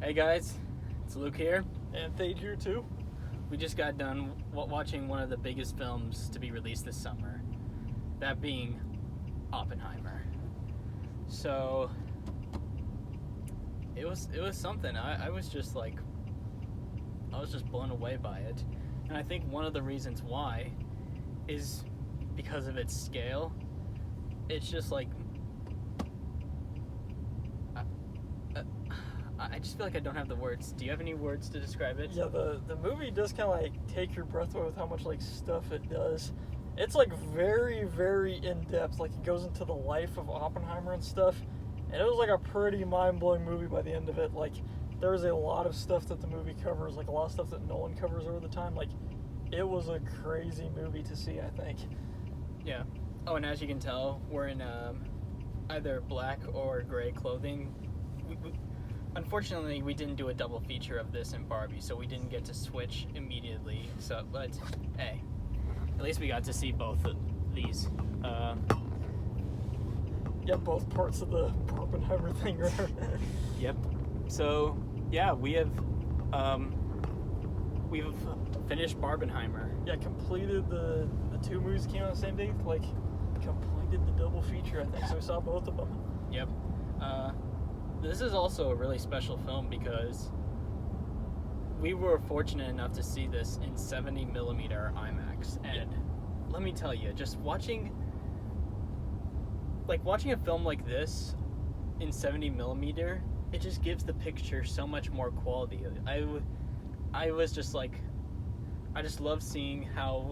Hey guys, it's Luke here. And Thade here too. We just got done watching one of the biggest films to be released this summer, that being Oppenheimer. So it was something. I was just blown away by it, and I think one of the reasons why is because of its scale. It's just like I just feel like I don't have the words. Do you have any words to describe it? Yeah, the movie does kind of like take your breath away with how much like stuff it does. It's like very, very in depth. Like it goes into the life of Oppenheimer and stuff. And it was like a pretty mind-blowing movie by the end of it. Like there was a lot of stuff that the movie covers, like a lot of stuff that Nolan covers over the time. Like it was a crazy movie to see, I think. Yeah. Oh, and as you can tell, we're in either black or gray clothing. Unfortunately, we didn't do a double feature of this and Barbie, so we didn't get to switch immediately. So, but hey, at least we got to see both of these. Yeah, both parts of the Oppenheimer thing. Yep. So yeah, we've finished Barbenheimer. Yeah, completed the two movies that came out on the same day. Like completed the double feature, I think. So we saw both of them. Yep. This is also a really special film because we were fortunate enough to see this in 70mm IMAX, and let me tell you, just watching a film like this in 70mm, it just gives the picture so much more quality. I was just like, I just love seeing how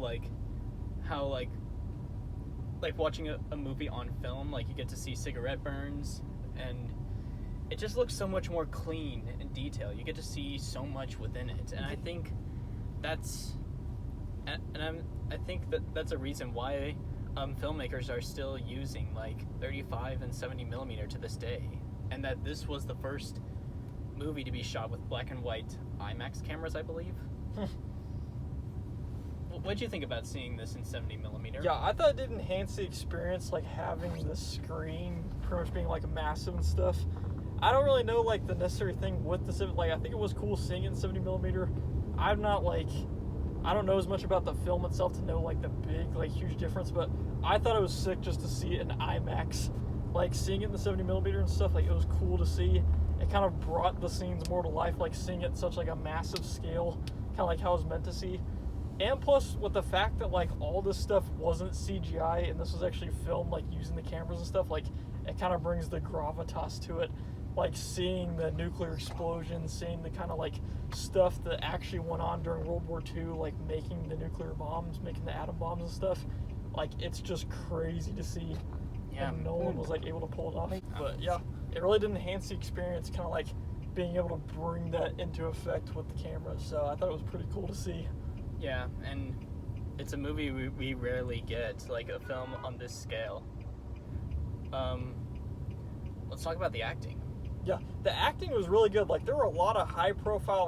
watching a movie on film, like you get to see cigarette burns, and it just looks so much more clean and detailed. You get to see so much within it, and I think that's a reason why filmmakers are still using like 35 and 70mm to this day, and that this was the first movie to be shot with black and white IMAX cameras, I believe. What do you think about seeing this in 70mm? Yeah, I thought it did enhance the experience, like having the screen pretty much being like massive and stuff. I don't really know like the necessary thing with the like. I think it was cool seeing it in 70mm. I'm not like, I don't know as much about the film itself to know like the big like huge difference, but I thought it was sick just to see it in IMAX. Like seeing it in the 70mm and stuff, like it was cool to see. It kind of brought the scenes more to life, like seeing it at such like a massive scale, kind of like how it was meant to see. And plus, with the fact that like all this stuff wasn't CGI and this was actually filmed like using the cameras and stuff, like it kind of brings the gravitas to it. Like seeing the nuclear explosion, seeing the kind of like stuff that actually went on during World War II, like making the nuclear bombs, making the atom bombs and stuff. Like it's just crazy to see. Yeah. And Nolan was like able to pull it off. But yeah, it really did enhance the experience, kind of like being able to bring that into effect with the camera. So I thought it was pretty cool to see. Yeah, and it's a movie we rarely get, like a film on this scale. Let's talk about the acting. Yeah, the acting was really good. Like there were a lot of high profile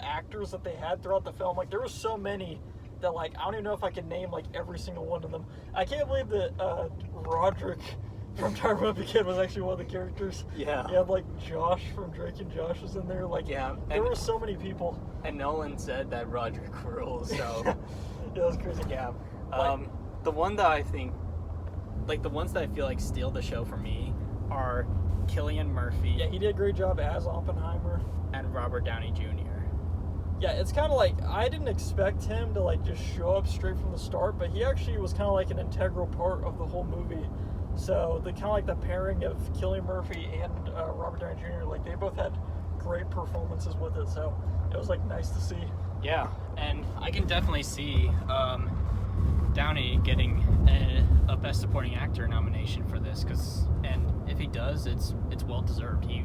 actors that they had throughout the film. Like there were so many that like I don't even know if I can name like every single one of them. I can't believe that Roderick from Time to Be Kid was actually one of the characters. Yeah. You had like Josh from Drake and Josh was in there. Like yeah, there were so many people. And Nolan said that Roderick rules. So yeah, that was crazy. Yeah. The one that I think, like the ones that I feel like steal the show for me are Cillian Murphy. Yeah, he did a great job as Oppenheimer. And Robert Downey Jr. Yeah, it's kind of like, I didn't expect him to like just show up straight from the start, but he actually was kind of like an integral part of the whole movie. So the kind of like the pairing of Cillian Murphy and Robert Downey Jr., like they both had great performances with it, so it was like nice to see. Yeah, and I can definitely see Downey getting a Best Supporting Actor nomination for this, and if he does, it's well deserved. He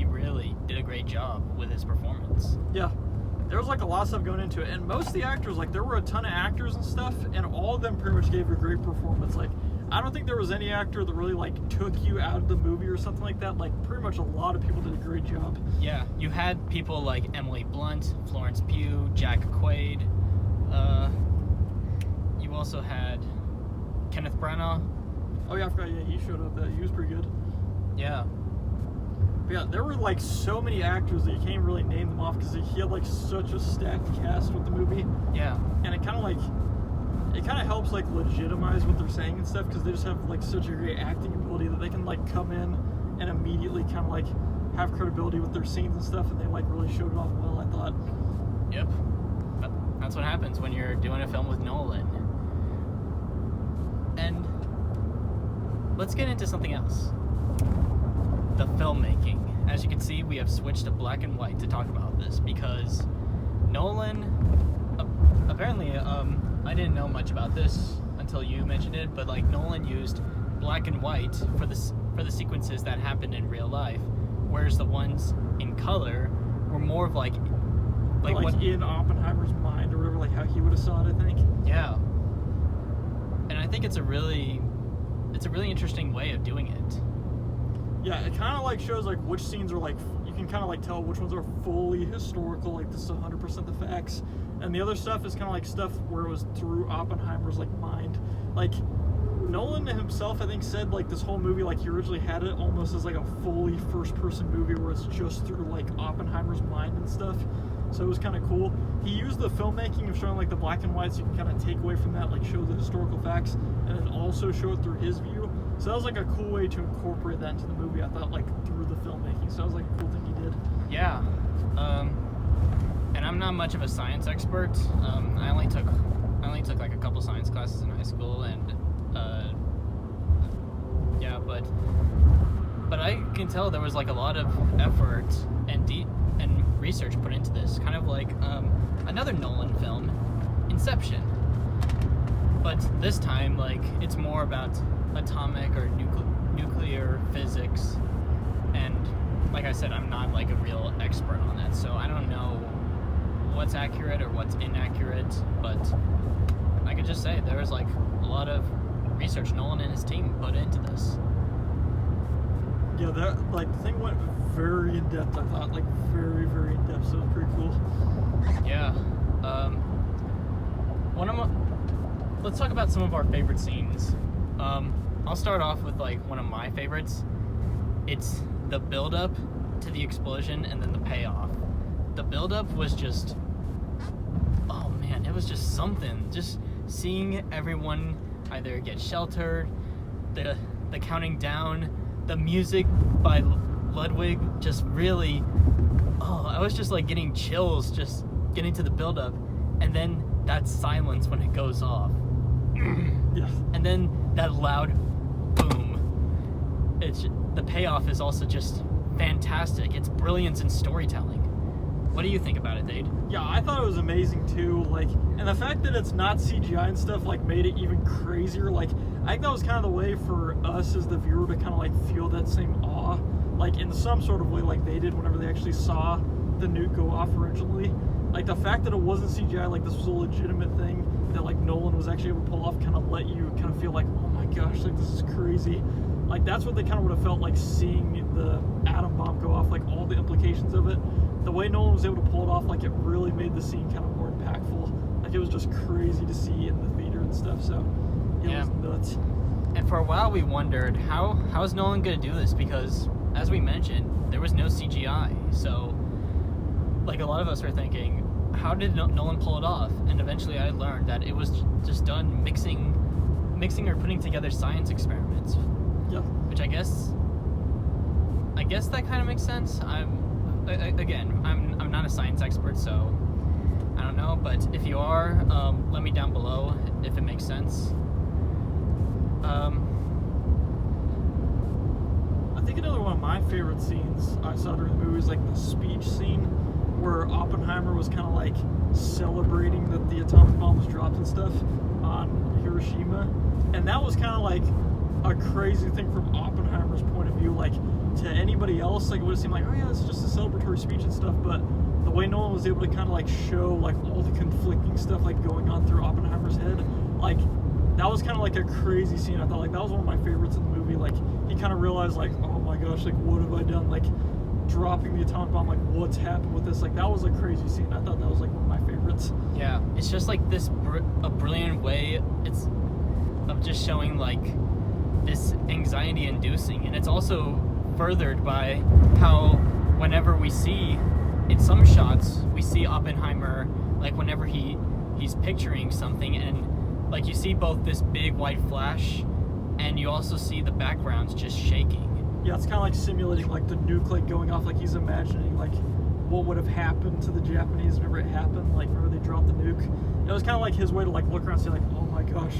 really did a great job with his performance. Yeah, there was like a lot of stuff going into it, and most of the actors, like there were a ton of actors and stuff, and all of them pretty much gave a great performance. Like I don't think there was any actor that really like took you out of the movie or something like that. Like pretty much a lot of people did a great job. Yeah, you had people like Emily Blunt, Florence Pugh, Jack Quaid. You also had Kenneth Branagh. Oh yeah, I forgot. Yeah, he showed up. He was pretty good. Yeah. Yeah, there were like so many actors that you can't really name them off because he had like such a stacked cast with the movie. Yeah. And it kind of helps like legitimize what they're saying and stuff because they just have like such a great acting ability that they can like come in and immediately kind of like have credibility with their scenes and stuff, and they like really showed it off well, I thought. Yep. That's what happens when you're doing a film with Nolan. And let's get into something else. The filmmaking. As you can see, we have switched to black and white to talk about this because Nolan, apparently, I didn't know much about this until you mentioned it, but like Nolan used black and white for the sequences that happened in real life, whereas the ones in color were more of like what in Oppenheimer's mind or whatever, like how he would have saw it, I think. Yeah. And I think it's a really interesting way of doing it. Yeah, it kind of like shows like which scenes are like, you can kind of like tell which ones are fully historical, like this is 100% the facts, and the other stuff is kind of like stuff where it was through Oppenheimer's like mind. Like Nolan himself, I think, said like this whole movie, like he originally had it almost as like a fully first-person movie where it's just through like Oppenheimer's mind and stuff. So it was kind of cool. He used the filmmaking of showing like the black and white, so you can kind of take away from that, like show the historical facts, and then also show it through his view. So that was like a cool way to incorporate that into the movie, I thought, like through the filmmaking. So that was like a cool thing he did. Yeah. And I'm not much of a science expert. I only took like a couple science classes in high school, and yeah, but I can tell there was like a lot of effort and research put into this, kind of like another Nolan film, Inception. But this time, like, it's more about atomic or nuclear physics, and like I said, I'm not like a real expert on that, so I don't know what's accurate or what's inaccurate, but I could just say there was like a lot of research Nolan and his team put into this. Yeah, that like the thing went very in depth, I thought, like very, very in depth, so it was pretty cool. Yeah. Let's talk about some of our favorite scenes. I'll start off with like one of my favorites. It's the build-up to the explosion and then the payoff. The build-up was just, oh man, it was just something. Just seeing everyone either get sheltered, the counting down, the music by Ludwig just really, I was just like getting chills just getting to the build-up, and then that silence when it goes off. Yes. And then that loud boom. The payoff is also just fantastic. It's brilliance in storytelling. What do you think about it, Thade? Yeah, I thought it was amazing too. Like, and the fact that it's not CGI and stuff like made it even crazier. Like, I think that was kind of the way for us as the viewer to kind of like feel that same awe, like in some sort of way, like they did whenever they actually saw the nuke go off originally. Like the fact that it wasn't CGI, like this was a legitimate thing that like Nolan was actually able to pull off, kind of let you kind of feel like, oh my gosh, like this is crazy. Like that's what they kind of would have felt like seeing the atom bomb go off, like all the implications of it. The way Nolan was able to pull it off, like it really made the scene kind of more impactful. Like it was just crazy to see in the theater and stuff. So it was nuts. And for a while we wondered how is Nolan going to do this, because as we mentioned, there was no CGI. So like a lot of us were thinking, how did Nolan pull it off? And eventually I learned that it was just done mixing or putting together science experiments. Yeah. Which I guess that kind of makes sense. I'm not a science expert, so I don't know. But if you are, let me down below if it makes sense. I think another one of my favorite scenes I saw during the movie was like the speech scene where Oppenheimer was kind of like celebrating that the atomic bomb was dropped and stuff on Hiroshima, and that was kind of like a crazy thing from Oppenheimer's point of view. Like to anybody else, like it would have seemed like, oh yeah, it's just a celebratory speech and stuff, but the way Nolan was able to kind of like show like all the conflicting stuff like going on through Oppenheimer's head, like that was kind of like a crazy scene. I thought like that was one of my favorites in the movie. Like he kind of realized like, oh my gosh, like what have I done? Like dropping the atomic bomb, like what's happened with this? Like that was a crazy scene. I thought that was like one of my favorites. Yeah, it's just like this a brilliant way of just showing like this anxiety inducing, and it's also furthered by how whenever we see, in some shots, we see Oppenheimer, like whenever he's picturing something, and like you see both this big white flash, and you also see the backgrounds just shaking. Yeah, it's kind of like simulating like the nuke like going off, like he's imagining like what would have happened to the Japanese whenever it happened, like whenever they dropped the nuke. It was kind of like his way to like look around and say like, oh my gosh,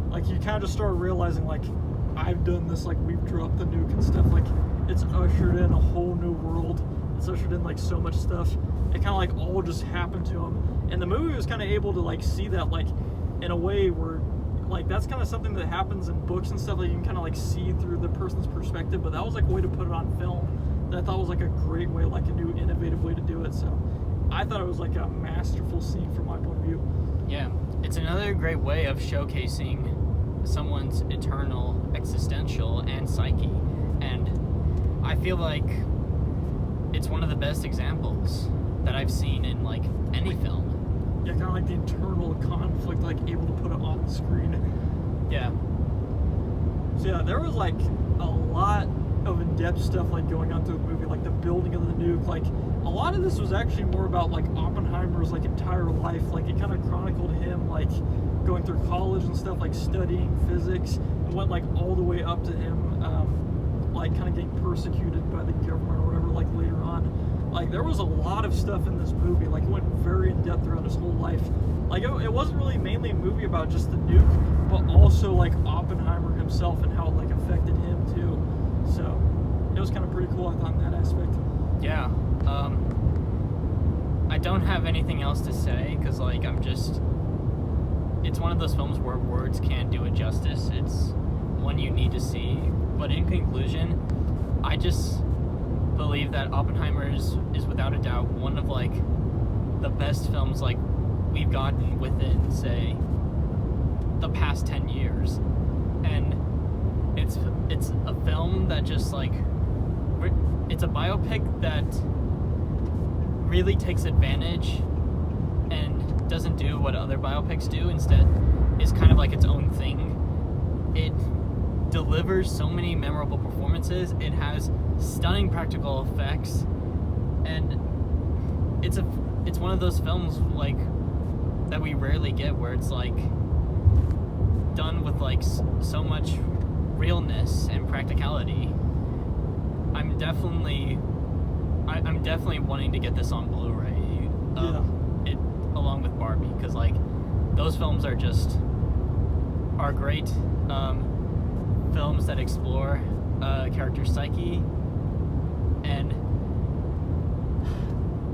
like you kind of just start realizing like, I've done this, like we've dropped the nuke and stuff, like it's ushered in a whole new world. It's ushered in like so much stuff. It kind of like all just happened to him, and the movie was kind of able to like see that like in a way where like that's kind of something that happens in books and stuff, like you can kind of like see through the person's perspective, but that was like a way to put it on film that I thought was like a great way, like a new innovative way to do it. So I thought it was like a masterful scene from my point of view. Yeah, it's another great way of showcasing someone's eternal existential and psyche, and I feel like it's one of the best examples that I've seen in like any film. Yeah, kind of like the internal conflict, like able to put it on the screen. Yeah. So yeah, there was like a lot of in-depth stuff like going on through the movie, like the building of the nuke. Like a lot of this was actually more about like Oppenheimer's like entire life. Like it kind of chronicled him like going through college and stuff, like studying physics. It went like all the way up to him like kind of getting persecuted by the government or whatever, like later on. Like there was a lot of stuff in this movie. Like it went very in depth throughout his whole life. Like it wasn't really mainly a movie about just the nuke, but also like Oppenheimer himself and how it like affected him too. So it was kind of pretty cool, I thought, in that aspect. Yeah. I don't have anything else to say because like it's one of those films where words can't do it justice. It's one you need to see. But in conclusion, I just believe that Oppenheimer is without a doubt one of like the best films like we've gotten within, say, the past 10 years. And it's a film that just like it's a biopic that really takes advantage and doesn't do what other biopics do. Instead is kind of like its own thing. It delivers so many memorable performances. It has stunning practical effects, and it's one of those films like that we rarely get where it's like done with like so much realness and practicality. I'm definitely wanting to get this on Blu-ray. It along with Barbie, because like those films are great films that explore character psyche, and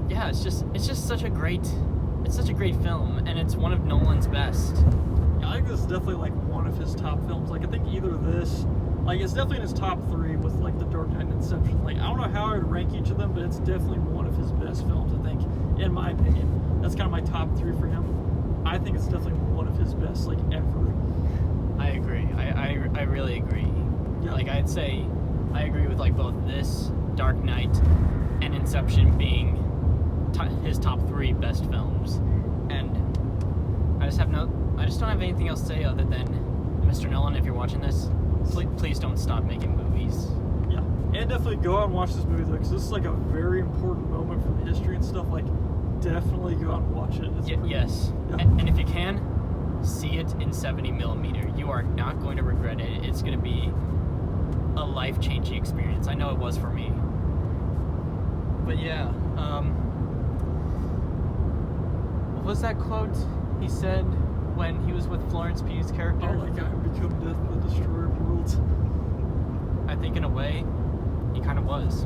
yeah, it's just such a great film, and it's one of Nolan's best. Yeah, I think this is definitely like one of his top films. Like I think either this, like it's definitely in his top 3 with like The Dark Knight and Inception. Like I don't know how I would rank each of them, but it's definitely one of his best films, I think, in my opinion. That's kind of my top 3 for him. I think it's definitely one of his best, like ever. I agree. I really agree. Yeah. Like I'd say I agree with like both this, Dark Knight, and Inception being his top 3 best films. And I just don't have anything else to say other than, Mr. Nolan, if you're watching this, please don't stop making movies. Yeah, and definitely go out and watch this movie though, because this is like a very important moment for history and stuff. Like, definitely go out and watch it. Yes. Yeah. And if you can, see it in 70mm. You are not going to regret it. It's going to be a life-changing experience. I know it was for me. But yeah, what was that quote he said when he was with Florence Pugh's character? Oh, like I become death, the destroyer of worlds. I think in a way, he kind of was.